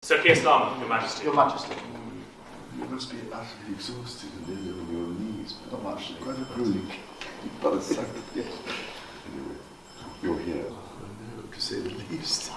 Sir Keir Starmer, Your Majesty. Your Majesty. You must be utterly exhausted and nearly on your knees. But not much. Quite a grueling. But it's so yes. Anyway, you're here. I know, to say the least.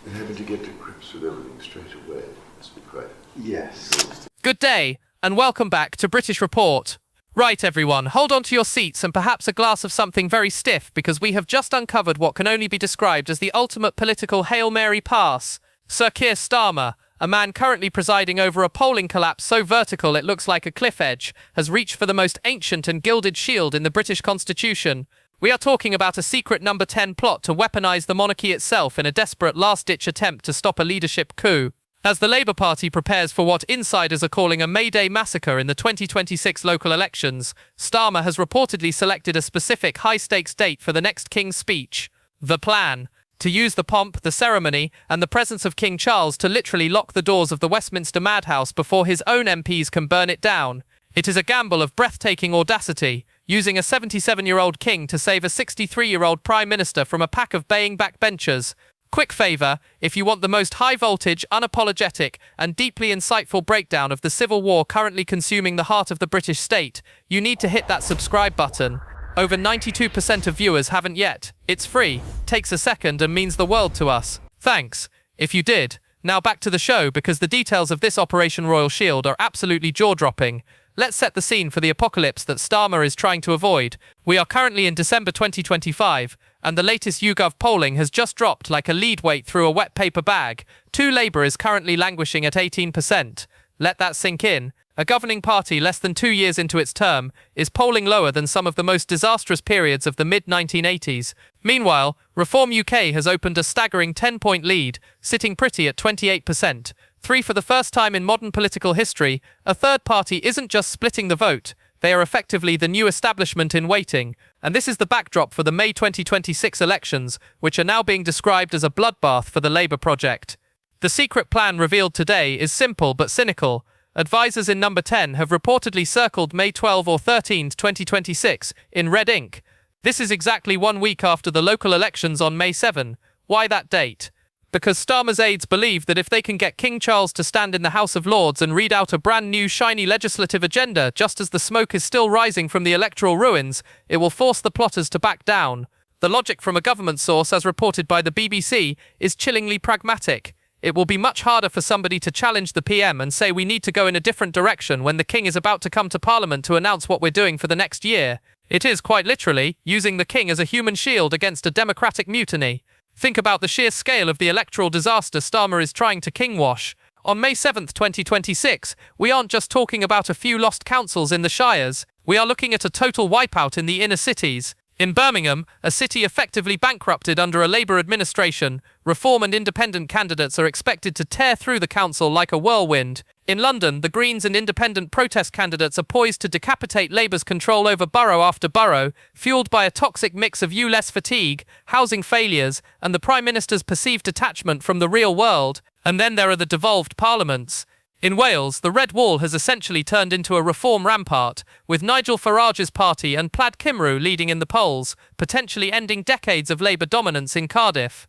You're having to get to grips with everything straight away. Must be quite. Yes. Good day, and welcome back to British Report. Right, everyone, hold on to your seats and perhaps a glass of something very stiff, because we have just uncovered what can only be described as the ultimate political Hail Mary pass. Sir Keir Starmer, a man currently presiding over a polling collapse so vertical it looks like a cliff edge, has reached for the most ancient and gilded shield in the British Constitution. We are talking about a secret number 10 plot to weaponise the monarchy itself in a desperate last-ditch attempt to stop a leadership coup. As the Labour Party prepares for what insiders are calling a May Day massacre in the 2026 local elections, Starmer has reportedly selected a specific high-stakes date for the next King's speech. The plan: to use the pomp, the ceremony, and the presence of King Charles to literally lock the doors of the Westminster madhouse before his own MPs can burn it down. It is a gamble of breathtaking audacity, using a 77-year-old king to save a 63-year-old prime minister from a pack of baying backbenchers. Quick favour, if you want the most high-voltage, unapologetic, and deeply insightful breakdown of the civil war currently consuming the heart of the British state, you need to hit that subscribe button. Over 92% of viewers haven't yet. It's free, takes a second, and means the world to us. Thanks, if you did. Now back to the show, because the details of this Operation Royal Shield are absolutely jaw-dropping. Let's set the scene for the apocalypse that Starmer is trying to avoid. We are currently in December 2025, and the latest YouGov polling has just dropped like a lead weight through a wet paper bag. Labour is currently languishing at 18%. Let that sink in. A governing party less than 2 years into its term is polling lower than some of the most disastrous periods of the mid-1980s. Meanwhile, Reform UK has opened a staggering 10-point lead, sitting pretty at 28%. For the first time in modern political history, a third party isn't just splitting the vote, they are effectively the new establishment in waiting. And this is the backdrop for the May 2026 elections, which are now being described as a bloodbath for the Labour project. The secret plan revealed today is simple but cynical. Advisors in number 10 have reportedly circled May 12 or 13, 2026, in red ink. This is exactly 1 week after the local elections on May 7. Why that date? Because Starmer's aides believe that if they can get King Charles to stand in the House of Lords and read out a brand new shiny legislative agenda just as the smoke is still rising from the electoral ruins, it will force the plotters to back down. The logic from a government source, as reported by the BBC, is chillingly pragmatic. It will be much harder for somebody to challenge the PM and say we need to go in a different direction when the King is about to come to Parliament to announce what we're doing for the next year. It is, quite literally, using the King as a human shield against a democratic mutiny. Think about the sheer scale of the electoral disaster Starmer is trying to kingwash. On May 7, 2026, we aren't just talking about a few lost councils in the shires, we are looking at a total wipeout in the inner cities. In Birmingham, a city effectively bankrupted under a Labour administration, Reform and Independent candidates are expected to tear through the council like a whirlwind. In London, the Greens and Independent protest candidates are poised to decapitate Labour's control over borough after borough, fuelled by a toxic mix of ULEZ fatigue, housing failures, and the Prime Minister's perceived detachment from the real world. And then there are the devolved parliaments. In Wales, the Red Wall has essentially turned into a reform rampart, with Nigel Farage's party and Plaid Cymru leading in the polls, potentially ending decades of Labour dominance in Cardiff.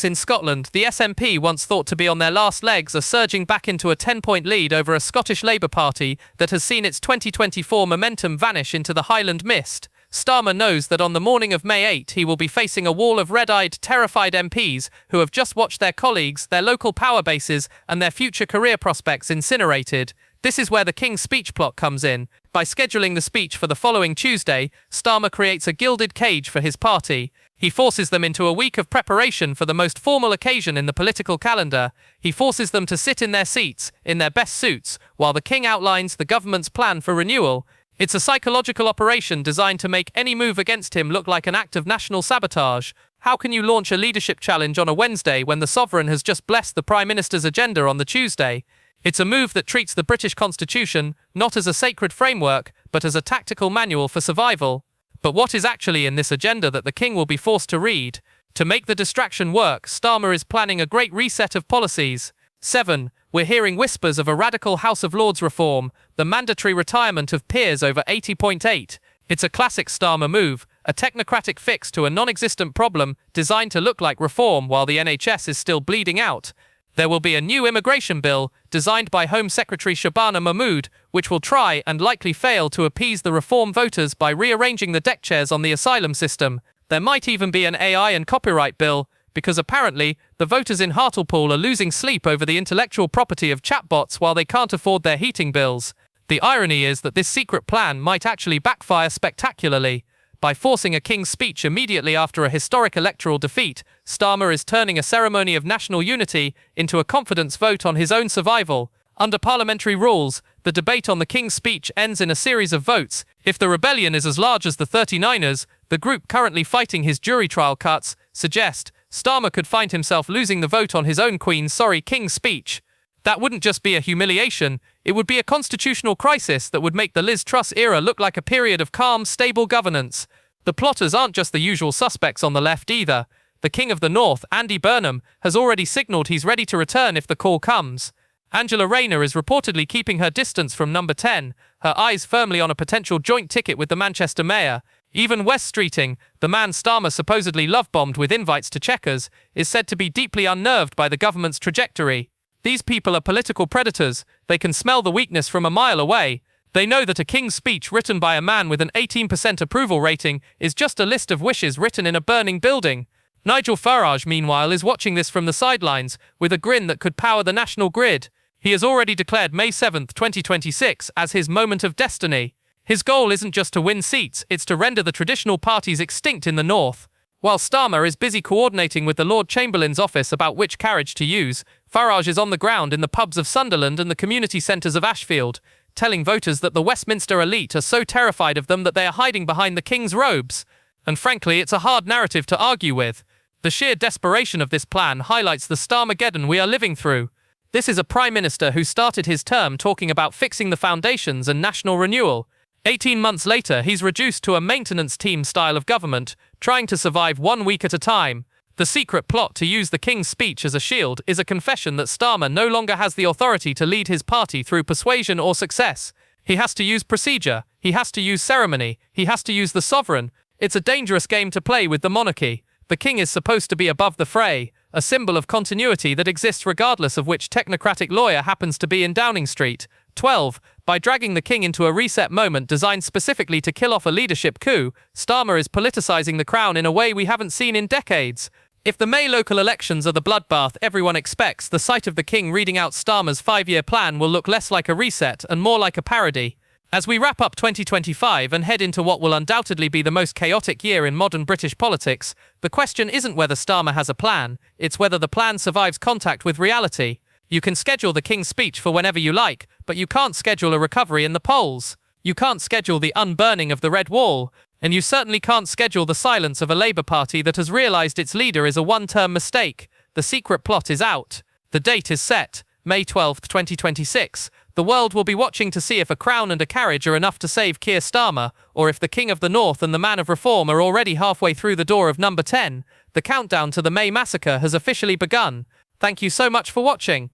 In Scotland, the SNP, once thought to be on their last legs, are surging back into a 10-point lead over a Scottish Labour Party that has seen its 2024 momentum vanish into the Highland mist. Starmer knows that on the morning of May 8 he will be facing a wall of red-eyed, terrified MPs who have just watched their colleagues, their local power bases, and their future career prospects incinerated. This is where the King's speech plot comes in. By scheduling the speech for the following Tuesday, Starmer creates a gilded cage for his party. He forces them into a week of preparation for the most formal occasion in the political calendar. He forces them to sit in their seats, in their best suits, while the King outlines the government's plan for renewal. It's a psychological operation designed to make any move against him look like an act of national sabotage. How can you launch a leadership challenge on a Wednesday when the Sovereign has just blessed the Prime Minister's agenda on the Tuesday? It's a move that treats the British Constitution not as a sacred framework, but as a tactical manual for survival. But what is actually in this agenda that the King will be forced to read? To make the distraction work, Starmer is planning a great reset of policies. 7. We're hearing whispers of a radical House of Lords reform, the mandatory retirement of peers over 80.8. It's a classic Starmer move, a technocratic fix to a non-existent problem designed to look like reform while the NHS is still bleeding out. There will be a new immigration bill, designed by Home Secretary Shabana Mahmood, which will try and likely fail to appease the reform voters by rearranging the deck chairs on the asylum system. There might even be an AI and copyright bill, because apparently, the voters in Hartlepool are losing sleep over the intellectual property of chatbots while they can't afford their heating bills. The irony is that this secret plan might actually backfire spectacularly. By forcing a king's speech immediately after a historic electoral defeat, Starmer is turning a ceremony of national unity into a confidence vote on his own survival. Under parliamentary rules, the debate on the king's speech ends in a series of votes. If the rebellion is as large as the 39ers, the group currently fighting his jury trial cuts suggest Starmer could find himself losing the vote on his own king's speech. That wouldn't just be a humiliation, it would be a constitutional crisis that would make the Liz Truss era look like a period of calm, stable governance. The plotters aren't just the usual suspects on the left either. The King of the North, Andy Burnham, has already signalled he's ready to return if the call comes. Angela Rayner is reportedly keeping her distance from number 10, her eyes firmly on a potential joint ticket with the Manchester mayor. Even West Streeting, the man Starmer supposedly love-bombed with invites to Chequers, is said to be deeply unnerved by the government's trajectory. These people are political predators. They can smell the weakness from a mile away. They know that a king's speech written by a man with an 18% approval rating is just a list of wishes written in a burning building. Nigel Farage, meanwhile, is watching this from the sidelines, with a grin that could power the national grid. He has already declared May 7, 2026 as his moment of destiny. His goal isn't just to win seats, it's to render the traditional parties extinct in the north. While Starmer is busy coordinating with the Lord Chamberlain's office about which carriage to use, Farage is on the ground in the pubs of Sunderland and the community centres of Ashfield, telling voters that the Westminster elite are so terrified of them that they are hiding behind the king's robes. And frankly, it's a hard narrative to argue with. The sheer desperation of this plan highlights the Starmageddon we are living through. This is a prime minister who started his term talking about fixing the foundations and national renewal. 18 months later, he's reduced to a maintenance team style of government, trying to survive 1 week at a time. The secret plot to use the king's speech as a shield is a confession that Starmer no longer has the authority to lead his party through persuasion or success. He has to use procedure, he has to use ceremony, he has to use the sovereign. It's a dangerous game to play with the monarchy. The king is supposed to be above the fray, a symbol of continuity that exists regardless of which technocratic lawyer happens to be in Downing Street. 12. By dragging the king into a reset moment designed specifically to kill off a leadership coup, Starmer is politicizing the crown in a way we haven't seen in decades. If the May local elections are the bloodbath everyone expects, the sight of the king reading out Starmer's 5-year plan will look less like a reset and more like a parody. As we wrap up 2025 and head into what will undoubtedly be the most chaotic year in modern British politics, the question isn't whether Starmer has a plan, it's whether the plan survives contact with reality. You can schedule the king's speech for whenever you like, but you can't schedule a recovery in the polls. You can't schedule the unburning of the Red Wall, and you certainly can't schedule the silence of a Labour Party that has realised its leader is a one-term mistake. The secret plot is out. The date is set, May 12, 2026. The world will be watching to see if a crown and a carriage are enough to save Keir Starmer, or if the King of the North and the Man of Reform are already halfway through the door of number 10. The countdown to the May massacre has officially begun. Thank you so much for watching.